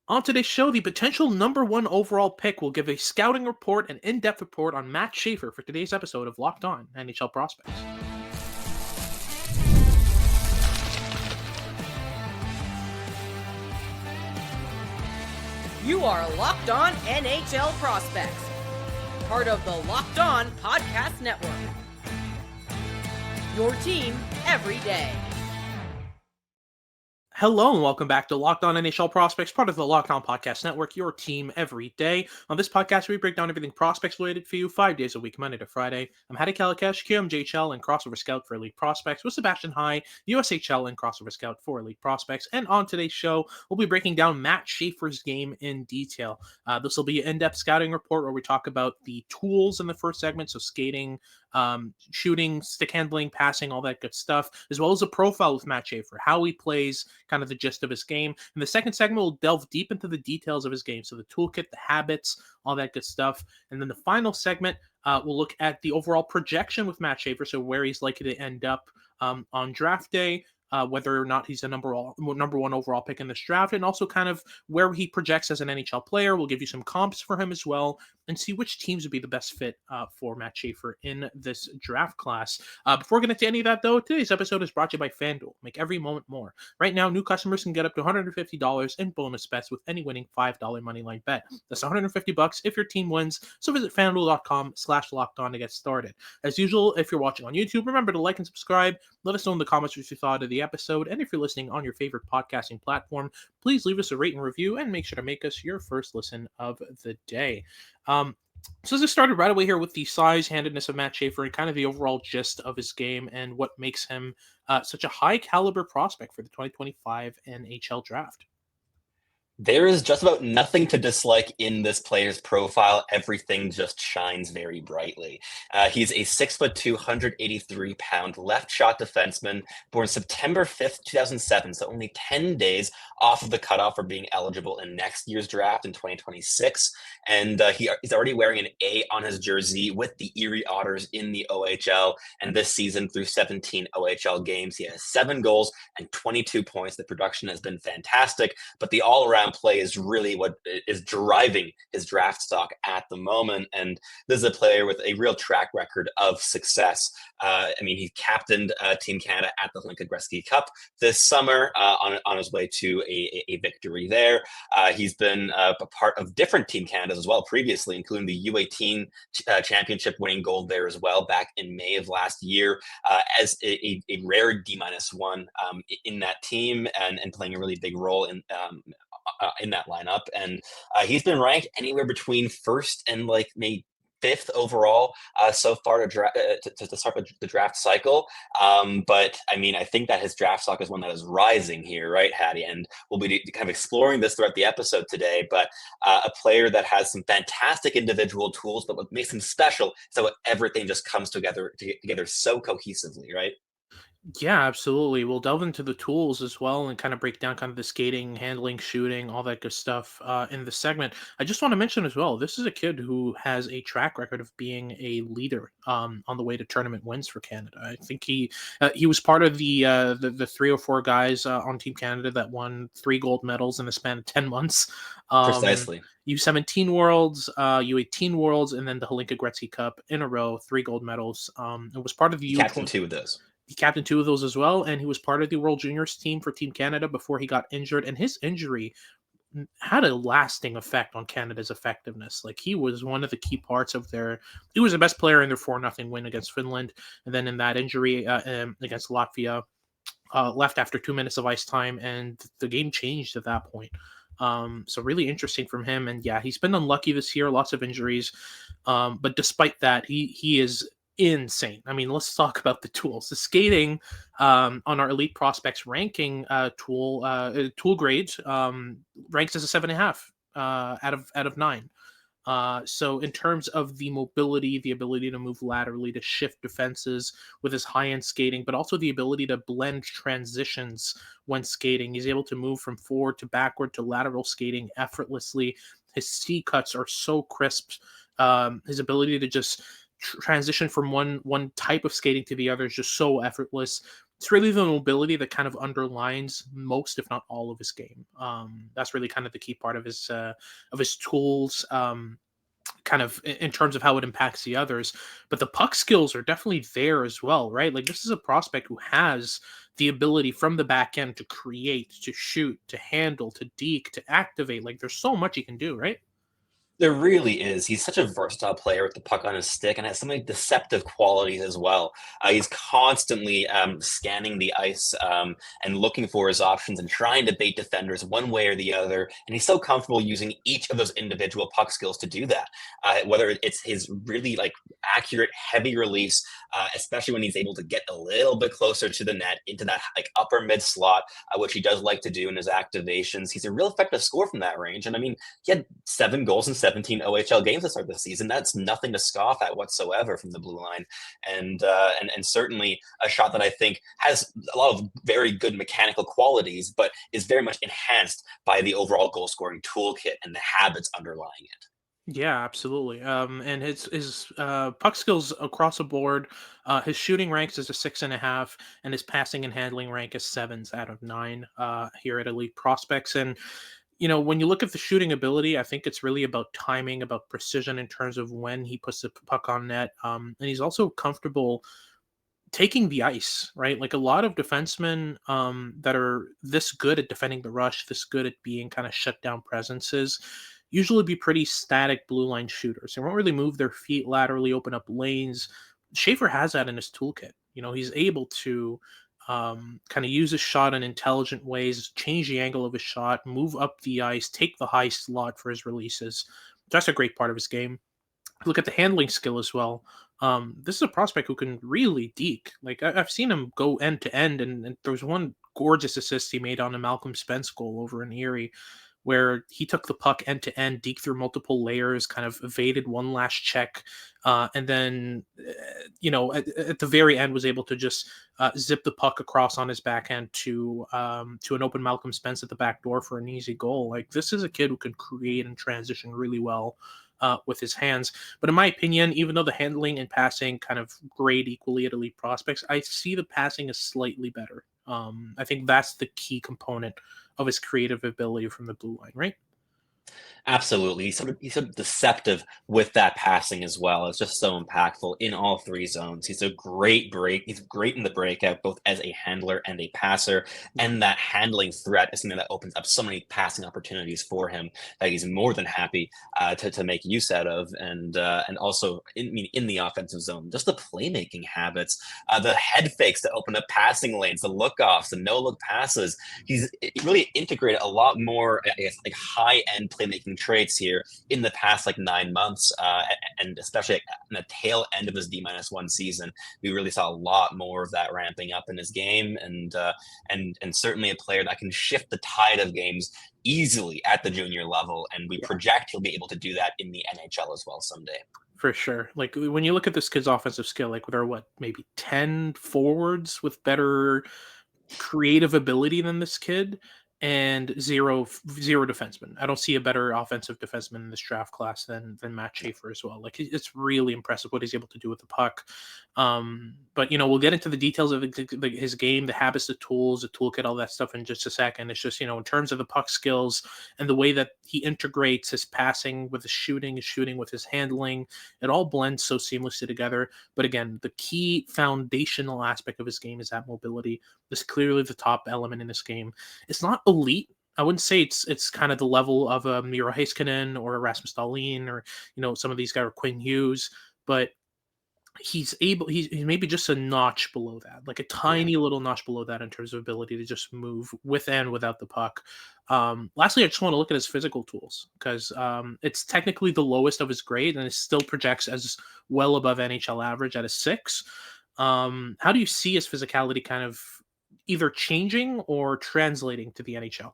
On today's show, the potential number one overall pick will give a scouting report and in-depth report on Matt Schaefer for today's episode of Locked On NHL Prospects. You are Locked On NHL Prospects, part of the Locked On Podcast Network. Your team every day. Hello and welcome back to Locked On NHL Prospects, part of the Locked On Podcast Network, your team every day. On this podcast, we break down everything prospects related for you 5 days a week, Monday to Friday. I'm Hadi Kalakash, QMJHL and crossover scout for Elite Prospects, with Sebastian High, USHL and crossover scout for Elite Prospects. And on today's show, we'll be breaking down Matt Schaefer's game in detail. This will be an in-depth scouting report where we talk about the tools in the first segment, so skating, shooting, stick handling, passing, all that good stuff, as well as a profile with Matt Schaefer, how he plays, kind of the gist of his game. In the second segment, we'll delve deep into the details of his game, so the toolkit, the habits, all that good stuff. And then the final segment, we'll look at the overall projection with Matt Schaefer, so where he's likely to end up on draft day, whether or not he's a number one overall pick in this draft, and also kind of where he projects as an NHL player. We'll give you some comps for him as well, and see which teams would be the best fit for Matt Schaefer in this draft class. Before getting into any of that, though, today's episode is brought to you by FanDuel. Make every moment more. Right now, new customers can get up to $150 in bonus bets with any winning $5 moneyline bet. That's $150 if your team wins. So visit FanDuel.com/lockedon to get started. As usual, if you're watching on YouTube, remember to like and subscribe. Let us know in the comments what you thought of the episode. And if you're listening on your favorite podcasting platform, please leave us a rate and review and make sure to make us your first listen of the day. So let's started right away here with the size, handedness of Matt Schaefer and kind of the overall gist of his game and what makes him such a high caliber prospect for the 2025 NHL Draft. There is just about nothing to dislike in this player's profile. Everything just shines very brightly. He's a 6'2", 183-pound left shot defenseman, born September 5th, 2007, so only 10 days off of the cutoff for being eligible in next year's draft in 2026. And he's already wearing an A on his jersey with the Erie Otters in the OHL. And this season, through 17 OHL games, he has 7 goals and 22 points. The production has been fantastic, but the all-around play is really what is driving his draft stock at the moment. And this is a player with a real track record of success. He captained Team Canada at the Hlinka Gretzky Cup this summer on his way to a victory there. He's been a part of different Team Canadas as well previously, including the U18 championship, winning gold there as well back in May of last year as a rare D-1 in that team and playing a really big role in that lineup. And he's been ranked anywhere between first and maybe 5th overall so far to start the draft cycle. But I think that his draft stock is one that is rising here, right, Hattie? And we'll be kind of exploring this throughout the episode today. But a player that has some fantastic individual tools, but what makes him special is how everything just comes together so cohesively, right? Yeah, absolutely. We'll delve into the tools as well and kind of break down kind of the skating, handling, shooting, all that good stuff in the segment. I just want to mention as well, this is a kid who has a track record of being a leader on the way to tournament wins for Canada. I think he was part of the 3 or 4 guys on Team Canada that won 3 gold medals in the span of 10 months. Precisely. U17 Worlds, U18 Worlds, and then the Hlinka Gretzky Cup in a row, 3 gold medals. It was part of the Captain 2 of those. He captained 2 of those as well, and he was part of the World Juniors team for Team Canada before he got injured, and his injury had a lasting effect on Canada's effectiveness. He was one of the key parts of he was the best player in their 4-0 win against Finland, and then in that injury against Latvia, left after 2 minutes of ice time, and the game changed at that point. So really interesting from him, and yeah, he's been unlucky this year, lots of injuries, but despite that, he is insane. Let's talk about the tools. The skating on our Elite Prospects ranking tool grade ranks as a 7.5 out of 9. So in terms of the mobility, the ability to move laterally, to shift defenses with his high-end skating, but also the ability to blend transitions when skating. He's able to move from forward to backward to lateral skating effortlessly. His C cuts are so crisp. His ability to just transition from one type of skating to the other is just so effortless. It's really the mobility that kind of underlines most, if not all, of his game. That's really kind of the key part of his tools. Kind of in terms of how it impacts the others. But the puck skills are definitely there as well, right? Like this is a prospect who has the ability from the back end to create, to shoot, to handle, to deke, to activate. Like there's so much he can do, right? There really is. He's such a versatile player with the puck on his stick and has so many deceptive qualities as well. He's constantly scanning the ice and looking for his options and trying to bait defenders one way or the other. And he's so comfortable using each of those individual puck skills to do that. Whether it's his really like accurate, heavy release, especially when he's able to get a little bit closer to the net into that like upper mid slot, which he does like to do in his activations. He's a real effective scorer from that range. And I mean, he had 7 goals in 17 OHL games to start the season. That's nothing to scoff at whatsoever from the blue line, and certainly a shot that I think has a lot of very good mechanical qualities, but is very much enhanced by the overall goal scoring toolkit and the habits underlying it. Yeah, absolutely. And his puck skills across the board, his shooting ranks is a 6.5, and his passing and handling rank is 7s out of 9 here at Elite Prospects. And when you look at the shooting ability, I think it's really about timing, about precision in terms of when he puts the puck on net. And he's also comfortable taking the ice, right? Like a lot of defensemen that are this good at defending the rush, this good at being kind of shut down presences, usually be pretty static blue line shooters. They won't really move their feet laterally, open up lanes. Schaefer has that in his toolkit. He's able to kind of use his shot in intelligent ways, change the angle of his shot, move up the ice, take the high slot for his releases. That's a great part of his game. Look at the handling skill as well. This is a prospect who can really deke. Like I've seen him go end to end, and there was one gorgeous assist he made on a Malcolm Spence goal over in Erie, where he took the puck end to end, deked through multiple layers, kind of evaded one last check, and then, at the very end was able to just zip the puck across on his backhand to an open Malcolm Spence at the back door for an easy goal. Like this is a kid who can create and transition really well. With his hands. But in my opinion, even though the handling and passing kind of grade equally at Elite Prospects, I see the passing is slightly better. I think that's the key component of his creative ability from the blue line, right? Absolutely. He's sort of deceptive with that passing as well. It's just so impactful in all three zones. He's a great break. He's great in the breakout, both as a handler and a passer. And that handling threat is something that opens up so many passing opportunities for him that he's more than happy to make use out of. And also in the offensive zone, just the playmaking habits, the head fakes that open up passing lanes, the look offs, the no look passes. He's really integrated a lot more, I guess, like high end playmaking traits here in the past like 9 months, and especially in the tail end of his D-1 season, we really saw a lot more of that ramping up in his game, and certainly a player that can shift the tide of games easily at the junior level, and we project he'll be able to do that in the NHL as well someday. For sure. Like when you look at this kid's offensive skill, like there are maybe 10 forwards with better creative ability than this kid, and zero defensemen. I don't see a better offensive defenseman in this draft class than Matt Schaefer as well. Like it's really impressive what he's able to do with the puck. But we'll get into the details of his game, the habits, the tools, the toolkit, all that stuff in just a second. It's just in terms of the puck skills and the way that he integrates his passing with his shooting with his handling, it all blends so seamlessly together. But again, the key foundational aspect of his game is that mobility. This is clearly the top element in this game. It's not elite. I wouldn't say it's kind of the level of a Miro Heiskanen or a Rasmus Dahlin or some of these guys, or Quinn Hughes, but he's maybe just a notch below that, like a tiny little notch below that in terms of ability to just move with and without the puck. Lastly, I just want to look at his physical tools because it's technically the lowest of his grade and it still projects as well above NHL average at a 6. How do you see his physicality kind of either changing or translating to the NHL?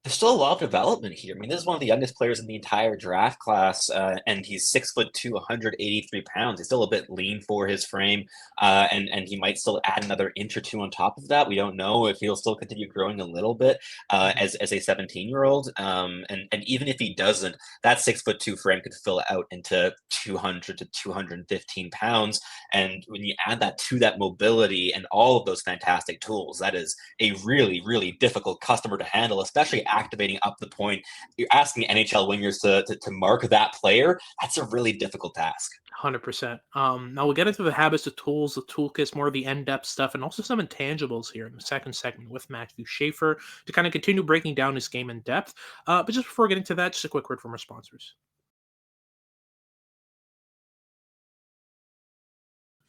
There's still a lot of development here. I mean, this is one of the youngest players in the entire draft class, and he's 6'2", 183 pounds. He's still a bit lean for his frame, and he might still add another inch or two on top of that. We don't know if he'll still continue growing a little bit as a 17-year-old. And even if he doesn't, that 6'2" frame could fill out into 200 to 215 pounds. And when you add that to that mobility and all of those fantastic tools, that is a really, really difficult customer to handle, especially activating up the point. You're asking NHL wingers to mark that player. That's a really difficult task. 100%. Now we'll get into the habits, the tools, the toolkits, more of the in-depth stuff, and also some intangibles here in the second segment with Matthew Schaefer to kind of continue breaking down his game in depth. But just before getting to that, just a quick word from our sponsors.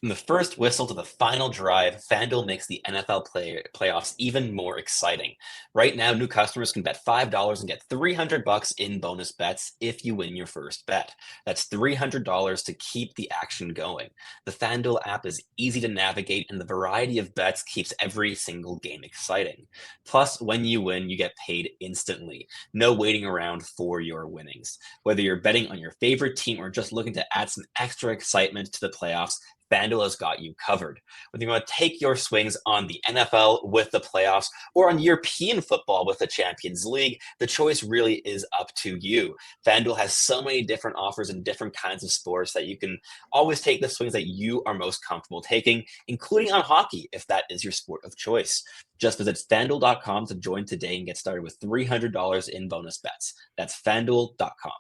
From the first whistle to the final drive, FanDuel makes the NFL playoffs even more exciting. Right now, new customers can bet $5 and get $300 in bonus bets if you win your first bet. That's $300 to keep the action going. The FanDuel app is easy to navigate, and the variety of bets keeps every single game exciting. Plus, when you win, you get paid instantly. No waiting around for your winnings. Whether you're betting on your favorite team or just looking to add some extra excitement to the playoffs, FanDuel has got you covered. Whether you want to take your swings on the NFL with the playoffs or on European football with the Champions League, the choice really is up to you. FanDuel has so many different offers in different kinds of sports that you can always take the swings that you are most comfortable taking, including on hockey, if that is your sport of choice. Just visit FanDuel.com to join today and get started with $300 in bonus bets. That's FanDuel.com.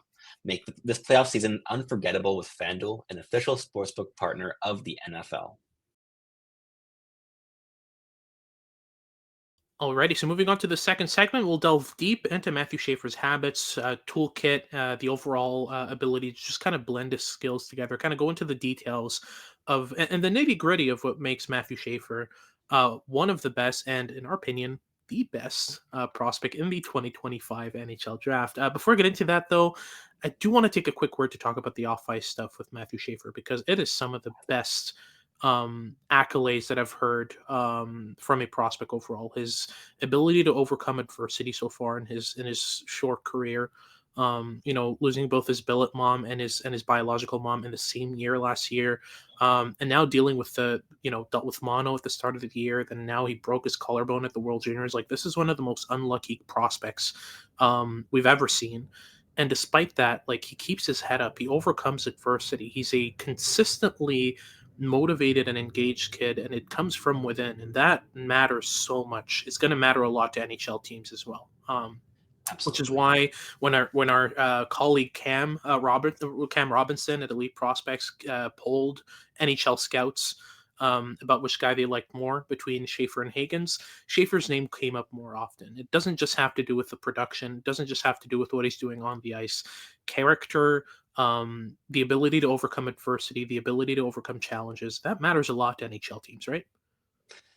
Make this playoff season unforgettable with FanDuel, an official sportsbook partner of the NFL. Alrighty, so moving on to the second segment, we'll delve deep into Matthew Schaefer's habits, toolkit, the overall ability to just kind of blend his skills together, kind of go into the details of and the nitty gritty of what makes Matthew Schaefer one of the best, and in our opinion, the best prospect in the 2025 NHL Draft. Before I get into that, though, I do want to take a quick word to talk about the off ice stuff with Matthew Schaefer because it is some of the best accolades that I've heard from a prospect overall. His ability to overcome adversity so far in his short career. Losing both his billet mom and his biological mom in the same year last year, and now dealing with dealt with mono at the start of the year. Then now he broke his collarbone at the World Juniors. Like, this is one of the most unlucky prospects we've ever seen. And despite that, like, he keeps his head up. He overcomes adversity. He's a consistently motivated and engaged kid, and it comes from within, and that matters so much. It's going to matter a lot to NHL teams as well. Which is Absolutely. why when our colleague Cam Robinson at Elite Prospects polled NHL scouts about which guy they liked more between Schaefer and Higgins, Schaefer's name came up more often. It doesn't just have to do with the production. It doesn't just have to do with what he's doing on the ice. Character, the ability to overcome adversity, the ability to overcome challenges, that matters a lot to NHL teams, right?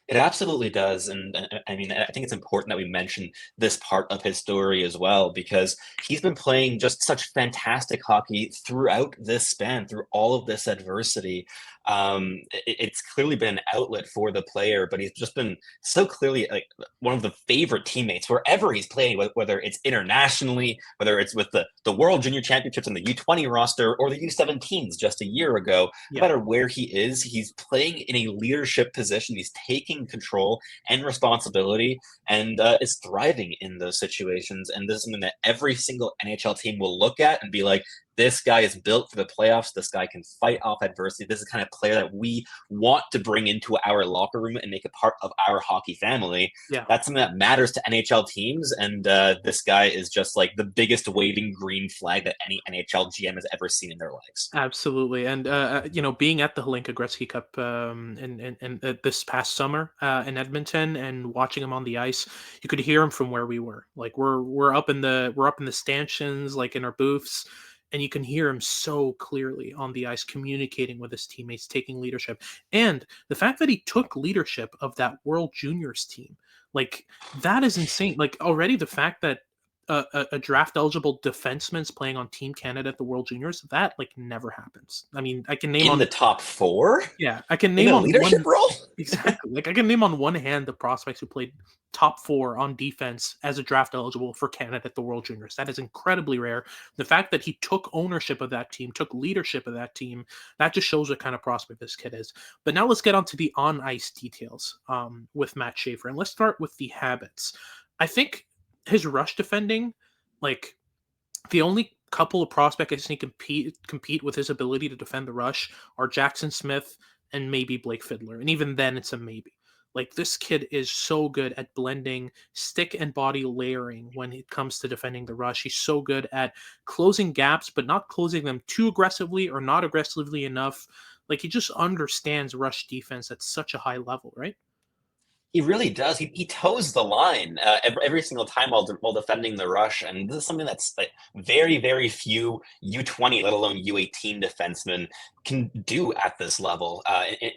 It absolutely does, and I mean, I think it's important that we mention this part of his story as well because he's been playing just such fantastic hockey throughout this span, through all of this adversity. It's clearly been an outlet for the player, but he's just been so clearly like one of the favorite teammates wherever he's playing, whether it's internationally, whether it's with the World Junior Championships and the U20 roster or the U17s just a year ago. No Yeah. matter where he is, he's playing in a leadership position. He's taking control and responsibility and is thriving in those situations. And this is something that every single NHL team will look at and be like, this guy is built for the playoffs. This guy can fight off adversity. This is the kind of player that we want to bring into our locker room and make a part of our hockey family. Yeah. That's something that matters to NHL teams. And this guy is just like the biggest waving green flag that any NHL GM has ever seen in their lives. Absolutely, and being at the Hlinka Gretzky Cup this past summer in Edmonton and watching him on the ice, you could hear him from where we were. Like, we're up in the stanchions, like in our booths, and you can hear him so clearly on the ice, communicating with his teammates, taking leadership, and the fact that he took leadership of that World Juniors team, like, that is insane. Like, already the fact that a draft eligible defenseman's playing on Team Canada at the World Juniors. That like never happens. I mean, I can name In on the top 4? yeah, I can In name a on leadership one role? exactly. Like I can name on one hand the prospects who played top 4 on defense as a draft eligible for Canada at the World Juniors. That is incredibly rare. The fact that he took ownership of that team, took leadership of that team, that just shows what kind of prospect this kid is. But now let's get on to the on ice details with Matt Schaefer, and let's start with the habits. I think his rush defending, like the only couple of prospects I think compete with his ability to defend the rush are Jackson Smith and maybe Blake Fiddler, and even then it's a maybe. Like this kid is so good at blending stick and body layering when it comes to defending the rush. He's so good at closing gaps, but not closing them too aggressively or not aggressively enough. Like he just understands rush defense at such a high level, right? He really does. He toes the line every single time while defending the rush, and this is something that's like very very few U20, let alone U18 defensemen can do at this level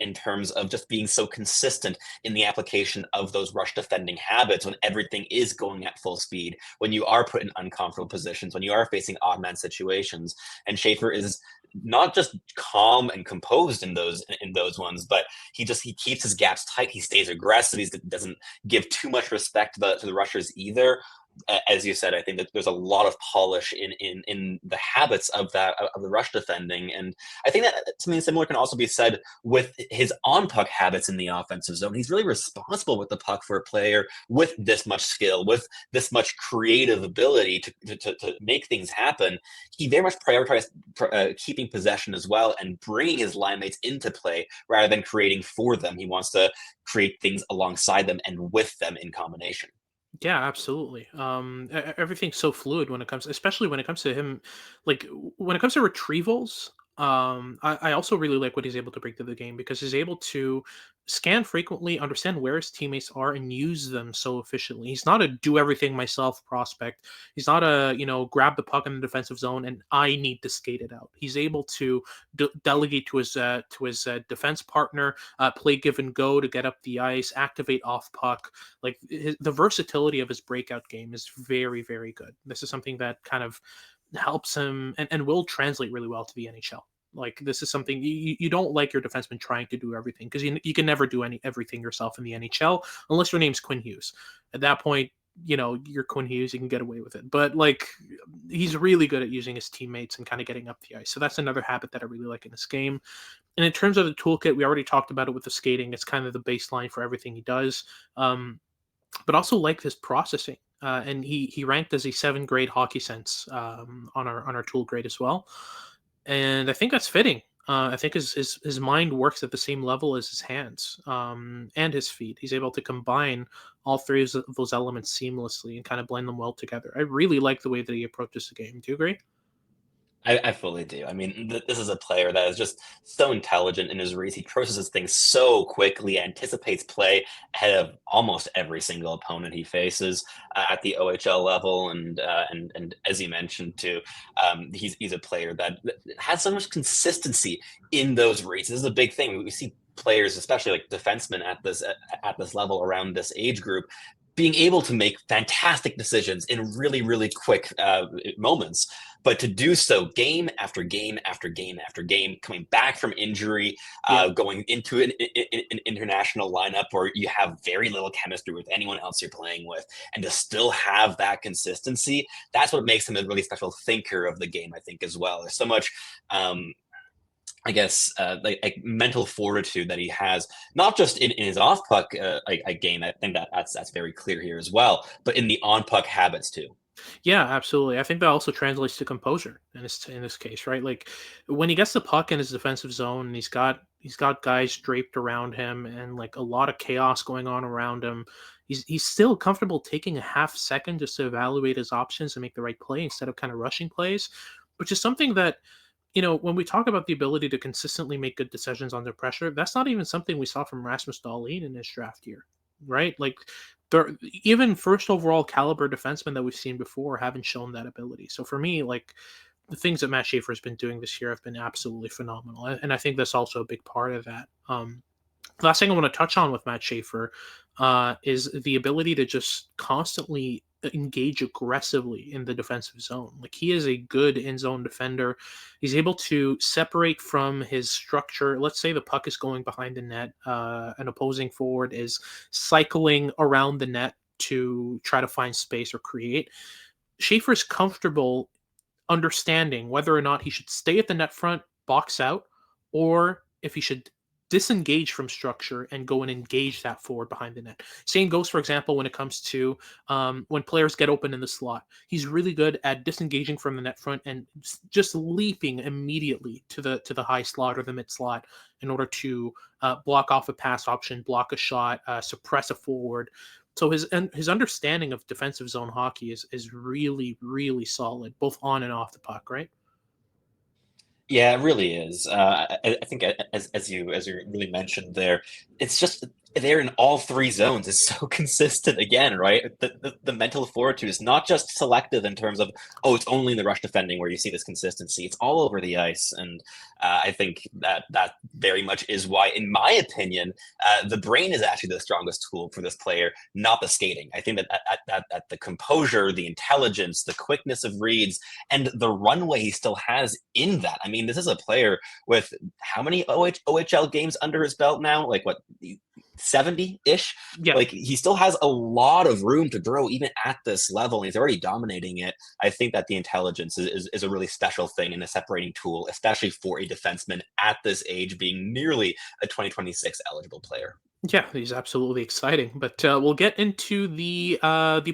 in terms of just being so consistent in the application of those rush defending habits when everything is going at full speed, when you are put in uncomfortable positions, when you are facing odd man situations. And Schaefer is not just calm and composed in those ones, but he keeps his gaps tight. He stays aggressive. He doesn't give too much respect to the rushers either. As you said, I think that there's a lot of polish in the habits of the rush defending, and I think that something similar can also be said with his on puck habits in the offensive zone. He's really responsible with the puck for a player with this much skill, with this much creative ability to make things happen. He very much prioritized keeping possession as well and bringing his line mates into play rather than creating for them. He wants to create things alongside them and with them in combination. Yeah, absolutely. Everything's so fluid when it comes, especially when it comes to him, like when it comes to retrievals. I also really like what he's able to bring to the game because he's able to scan frequently, understand where his teammates are, and use them so efficiently. He's not a do everything myself prospect. He's not a grab the puck in the defensive zone and I need to skate it out. He's able to delegate to his defense partner, play give and go to get up the ice, activate off puck. Like the versatility of his breakout game is very, very good. This is something that kind of helps him and will translate really well to the NHL. Like this is something you don't like your defenseman trying to do everything because you can never do everything yourself in the NHL unless your name's Quinn Hughes. At that point, you're Quinn Hughes, you can get away with it. But like he's really good at using his teammates and kind of getting up the ice. So that's another habit that I really like in this game. And in terms of the toolkit, we already talked about it with the skating. It's kind of the baseline for everything he does. But also like his processing. And he ranked as a 7th grade hockey sense on our tool grade as well, and I think that's fitting. I think his mind works at the same level as his hands and his feet. He's able to combine all three of those elements seamlessly and kind of blend them well together. I really like the way that he approaches the game. Do you agree? I fully do. I mean, this is a player that is just so intelligent in his reads. He processes things so quickly, anticipates play ahead of almost every single opponent he faces at the OHL level, and as you mentioned too, he's a player that has so much consistency in those reads. This is a big thing. We see players, especially like defensemen at this level around this age group, being able to make fantastic decisions in really, really quick moments. But to do so game after game after game after game, coming back from injury, Yeah. going into an international lineup where you have very little chemistry with anyone else you're playing with, and to still have that consistency, that's what makes him a really special thinker of the game, I think, as well. There's so much I guess like mental fortitude that he has, not just in his off puck game. I think that's very clear here as well, but in the on puck habits too. Yeah, absolutely. I think that also translates to composure in this case, right? Like when he gets the puck in his defensive zone and he's got guys draped around him and like a lot of chaos going on around him, he's still comfortable taking a half second just to evaluate his options and make the right play instead of kind of rushing plays, which is something that when we talk about the ability to consistently make good decisions under pressure, that's not even something we saw from Rasmus Dahlin in his draft year, right? Like, there, even first overall caliber defensemen that we've seen before haven't shown that ability. So for me, like the things that Matt Schaefer has been doing this year have been absolutely phenomenal, and I think that's also a big part of that. Last thing I want to touch on with Matt Schaefer, is the ability to just constantly engage aggressively in the defensive zone. Like, he is a good in zone defender. He's able to separate from his structure. Let's say the puck is going behind the net, an opposing forward is cycling around the net to try to find space or create. Schaefer's comfortable understanding whether or not he should stay at the net front, box out, or if he should disengage from structure and go and engage that forward behind the net. Same goes, for example, when it comes to when players get open in the slot. He's really good at disengaging from the net front and just leaping immediately to the high slot or the mid slot in order to block off a pass option, block a shot, suppress a forward. So his understanding of defensive zone hockey is really, really solid, both on and off the puck, right? Yeah, it really is. I think as you really mentioned there, it's just they're in all three zones is so consistent again, right? The mental fortitude is not just selective in terms of, oh, it's only in the rush defending where you see this consistency. It's all over the ice, and I think that very much is why, in my opinion, the brain is actually the strongest tool for this player, not the skating. I think that the composure, the intelligence, the quickness of reads, and the runway he still has in that. I mean, this is a player with how many OHL games under his belt now? Like what, 70-ish? Yeah. Like, he still has a lot of room to grow even at this level, and he's already dominating it. I think that the intelligence is a really special thing and a separating tool, especially for a defenseman at this age, being nearly a 2026 eligible player. Yeah, he's absolutely exciting. But we'll get into the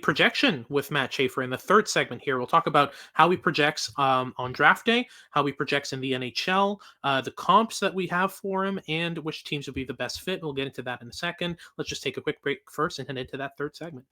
projection with Matt Schaefer in the third segment here. We'll talk about how he projects on draft day, how he projects in the NHL, the comps that we have for him, and which teams would be the best fit. We'll get into that in a second. Let's just take a quick break first and head into that third segment.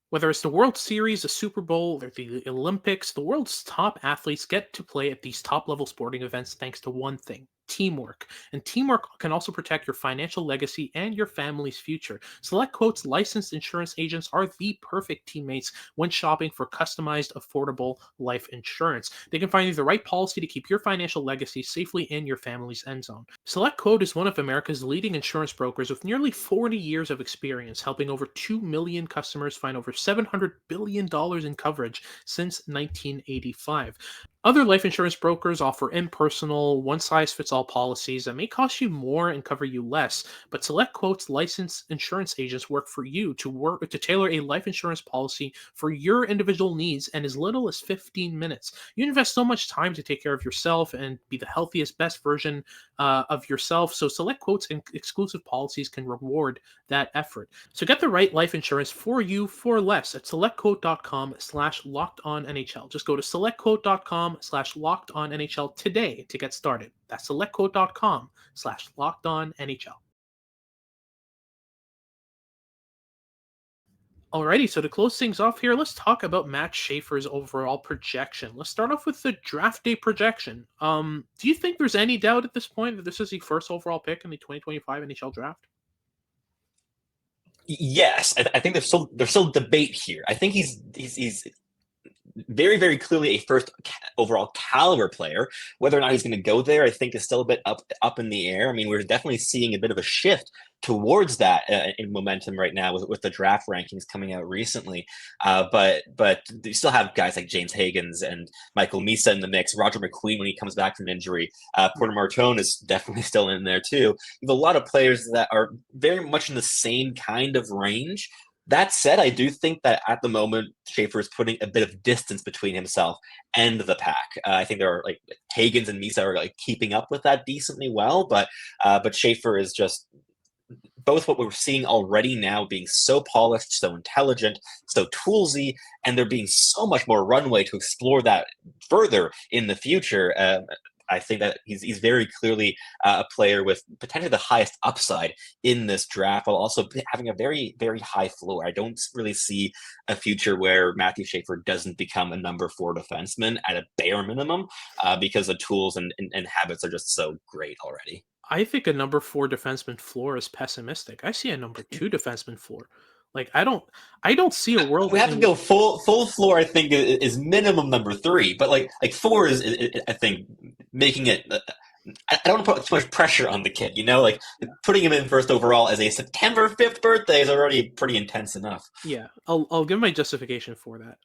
Whether it's the World Series, the Super Bowl, or the Olympics, the world's top athletes get to play at these top level sporting events thanks to one thing: teamwork. And teamwork can also protect your financial legacy and your family's future. Select Quote's licensed insurance agents are the perfect teammates when shopping for customized, affordable life insurance. They can find you the right policy to keep your financial legacy safely in your family's end zone. Select Quote is one of America's leading insurance brokers with nearly 40 years of experience, helping over 2 million customers find over $700 billion in coverage since 1985. Other life insurance brokers offer impersonal, one size fits all policies that may cost you more and cover you less, but Select Quote's licensed insurance agents work for you to tailor a life insurance policy for your individual needs in as little as 15 minutes. You invest so much time to take care of yourself and be the healthiest, best version of yourself, so Select Quote's exclusive policies can reward that effort. So get the right life insurance for you for less at selectquote.com/lockedonnhl. Just go to selectquote.com/lockedonnhl today to get started. That's selectquote.com/lockedonnhl. Alrighty, so to close things off here, let's talk about Matt Schaefer's overall projection. Let's start off with the draft day projection. Do you think there's any doubt at this point that this is the first overall pick in the 2025 NHL draft? Yes, I think there's still debate here. I think he's very, very clearly a first overall caliber player. Whether or not he's going to go there, I think, is still a bit up in the air. I mean, we're definitely seeing a bit of a shift towards that in momentum right now with the draft rankings coming out recently. But you still have guys like James Higgins and Michael Misa in the mix. Roger McQueen when he comes back from injury. Porter Martone is definitely still in there too. You have a lot of players that are very much in the same kind of range. That said, I do think that at the moment, Schaefer is putting a bit of distance between himself and the pack. I think there are like Higgins and Misa are like keeping up with that decently well, but Schaefer is just both what we're seeing already now being so polished, so intelligent, so toolsy, and there being so much more runway to explore that further in the future. I think that he's very clearly a player with potentially the highest upside in this draft, while also having a very, very high floor. I don't really see a future where Matthew Schaefer doesn't become a number 4 defenseman at a bare minimum, because the tools and habits are just so great already. I think a number 4 defenseman floor is pessimistic. I see a number 2 defenseman floor. Like, I don't see a world. We have to go full floor. I think is minimum number 3, but like 4 is I think making it I don't want to put too much pressure on the kid, like putting him in first overall as a September 5th birthday is already pretty intense enough. Yeah, I'll give my justification for that.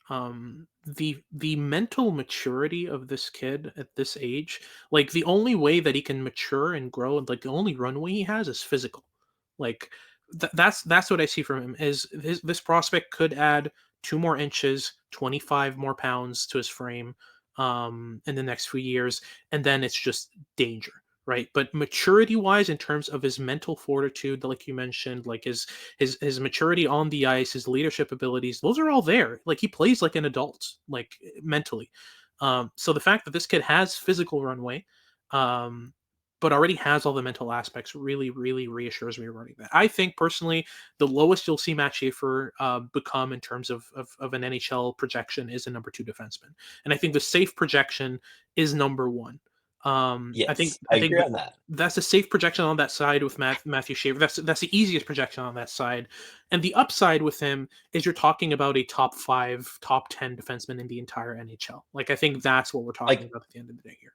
The mental maturity of this kid at this age, like the only way that he can mature and grow, and like the only runway he has is physical. Like that's what I see from him. Is this prospect could add 2 more inches, 25 more pounds to his frame, in the next few years, and then it's just danger. Right, but maturity wise, in terms of his mental fortitude, like you mentioned, like his maturity on the ice, his leadership abilities, those are all there. Like he plays like an adult, like mentally. So the fact that this kid has physical runway, um, but already has all the mental aspects really, really reassures me regarding that. I think personally, the lowest you'll see Matt Schaefer become in terms of an NHL projection is a number 2 defenseman, and I think the safe projection is number 1. I think Yes, I I think agree on that. that's a safe projection on that side with Matthew Schaefer. That's the easiest projection on that side, and the upside with him is you're talking about a top 5, top 10 defenseman in the entire NHL. Like I think that's what we're talking Like about at the end of the day here.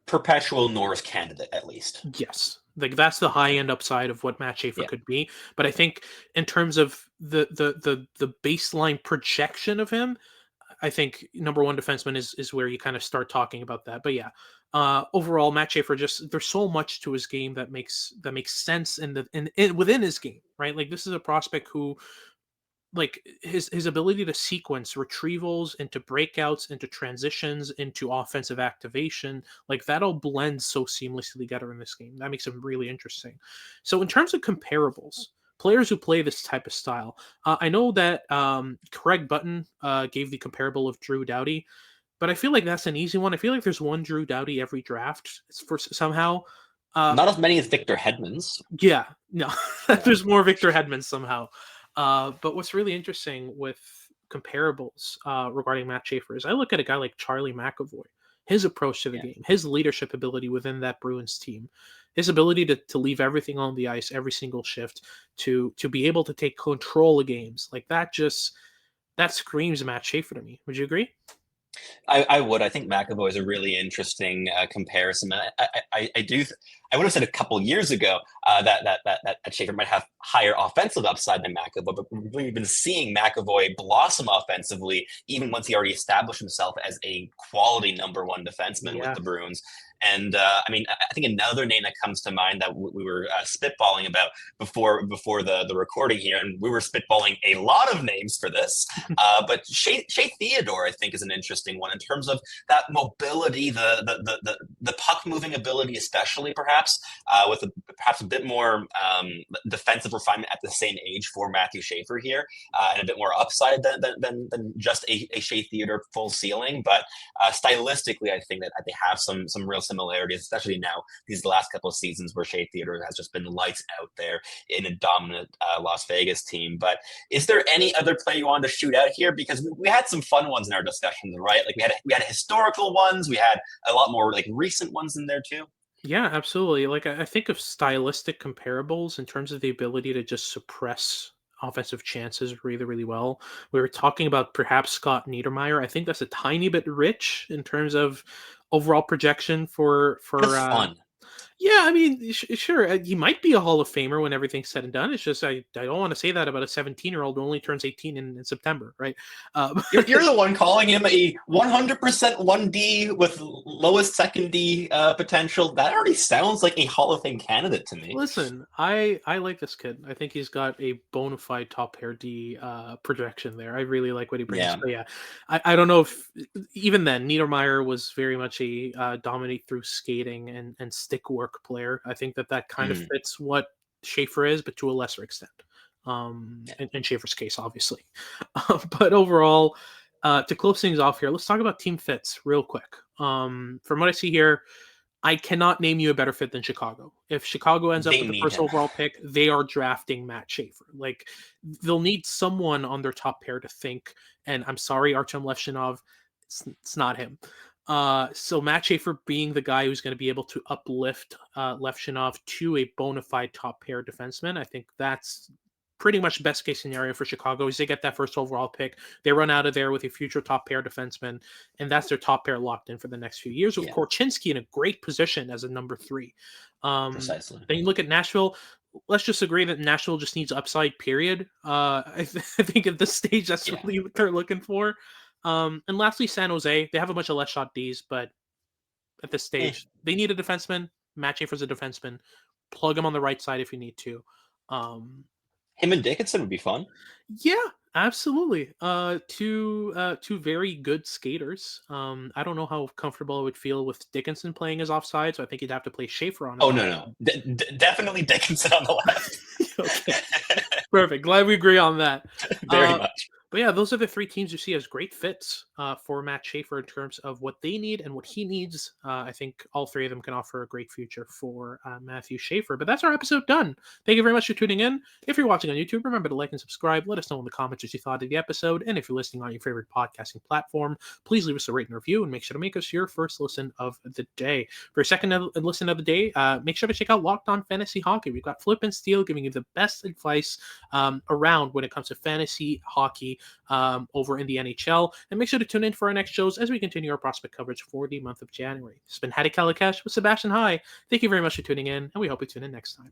perpetual Norris candidate, at least. Yes, like that's the high end upside of what Matt Schaefer Yeah. could be. But I think in terms of the baseline projection of him, I think number 1 defenseman is where you kind of start talking about that. But yeah, overall, Matt Schaefer, just there's so much to his game that makes sense in within his game, right? Like this is a prospect who, like his ability to sequence retrievals into breakouts, into transitions, into offensive activation, like that all blends so seamlessly together in this game. That makes him really interesting. So in terms of comparables, players who play this type of style, I know that Craig Button gave the comparable of Drew Doughty, but I feel like that's an easy one. I feel like there's one Drew Doughty every draft. It's for somehow. Not as many as Victor Hedman's. Yeah, no, Yeah. there's more Victor Hedman somehow. But what's really interesting with comparables regarding Matt Schaefer is I look at a guy like Charlie McAvoy, his approach to the Yeah. game, his leadership ability within that Bruins team, his ability to leave everything on the ice every single shift, to be able to take control of games like that screams Matt Schaefer to me. Would you agree? I would. I think McAvoy is a really interesting comparison. And I would have said a couple years ago that Schaefer might have higher offensive upside than McAvoy, but we've been seeing McAvoy blossom offensively even once he already established himself as a quality number 1 defenseman with Yeah. the Bruins. And I mean, I think another name that comes to mind that we were spitballing about before the recording here, and we were spitballing a lot of names for this, but Shea Theodore, I think, is an interesting one in terms of that mobility, the puck moving ability, especially perhaps with perhaps a bit more defensive refinement at the same age for Matthew Schaefer here, and a bit more upside than just a Shea Theodore full ceiling. But stylistically, I think that they have some real similarities, especially now these last couple of seasons where Shea Theodore has just been lights out there in a dominant Las Vegas team. But is there any other play you wanted to shoot out here? Because we had some fun ones in our discussions, right? Like we had historical ones, we had a lot more like recent ones in there too. Yeah, absolutely. Like I think of stylistic comparables in terms of the ability to just suppress offensive chances really, really well. We were talking about perhaps Scott Niedermayer. I think that's a tiny bit rich in terms of overall projection for But for it's uh, fun. yeah, I mean, sure, he might be a Hall of Famer when everything's said and done. It's just I don't want to say that about a 17-year-old who only turns 18 in September, right? You're the one calling him a 100% 1D with lowest second D potential. That already sounds like a Hall of Fame candidate to me. Listen, I like this kid. I think he's got a bona fide top pair D projection there. I really like what he brings. Yeah. But yeah, I don't know if even then Niedermeyer was very much a dominate through skating and stick work player. I think that kind of Mm. fits what Schaefer is, but to a lesser extent. In Schaefer's case, obviously. But overall, to close things off here, let's talk about team fits real quick. From what I see here, I cannot name you a better fit than Chicago. If Chicago ends up They with the need first him. overall pick, they are drafting Matt Schaefer. Like they'll need someone on their top pair to think. And I'm sorry, Artem Levshinov, it's not him. So Matt Schaefer being the guy who's going to be able to uplift Levshinov to a bona fide top pair defenseman, I think that's pretty much best case scenario for Chicago is they get that first overall pick. They run out of there with a future top pair defenseman, and that's their top pair locked in for the next few years with Korchinski in a great position as a number 3. Precisely. Then you look at Nashville. Let's just agree that Nashville just needs upside, period. I think at this stage, that's really what they're looking for. And lastly, San Jose. They have a bunch of less shot Ds, but at this stage, they need a defenseman. Matt Schaefer's a defenseman. Plug him on the right side if you need to. Him and Dickinson would be fun. Yeah, absolutely. Two very good skaters. I don't know how comfortable I would feel with Dickinson playing as offside, so I think he'd have to play Schaefer on. No. Definitely Dickinson on the left. Okay. Perfect. Glad we agree on that. Very much. But yeah, those are the 3 teams you see as great fits for Matt Schaefer in terms of what they need and what he needs. I think all 3 of them can offer a great future for Matthew Schaefer. But that's our episode done. Thank you very much for tuning in. If you're watching on YouTube, remember to like and subscribe. Let us know in the comments what you thought of the episode. And if you're listening on your favorite podcasting platform, please leave us a rate and review and make sure to make us your first listen of the day. For your second listen of the day, make sure to check out Locked On Fantasy Hockey. We've got Flip and Steele giving you the best advice around when it comes to fantasy hockey over in the NHL. And make sure to tune in for our next shows as we continue our prospect coverage for the month of January. This has been Hattie Kalakash with Sebastian High. Thank you very much for tuning in, and we hope you tune in next time.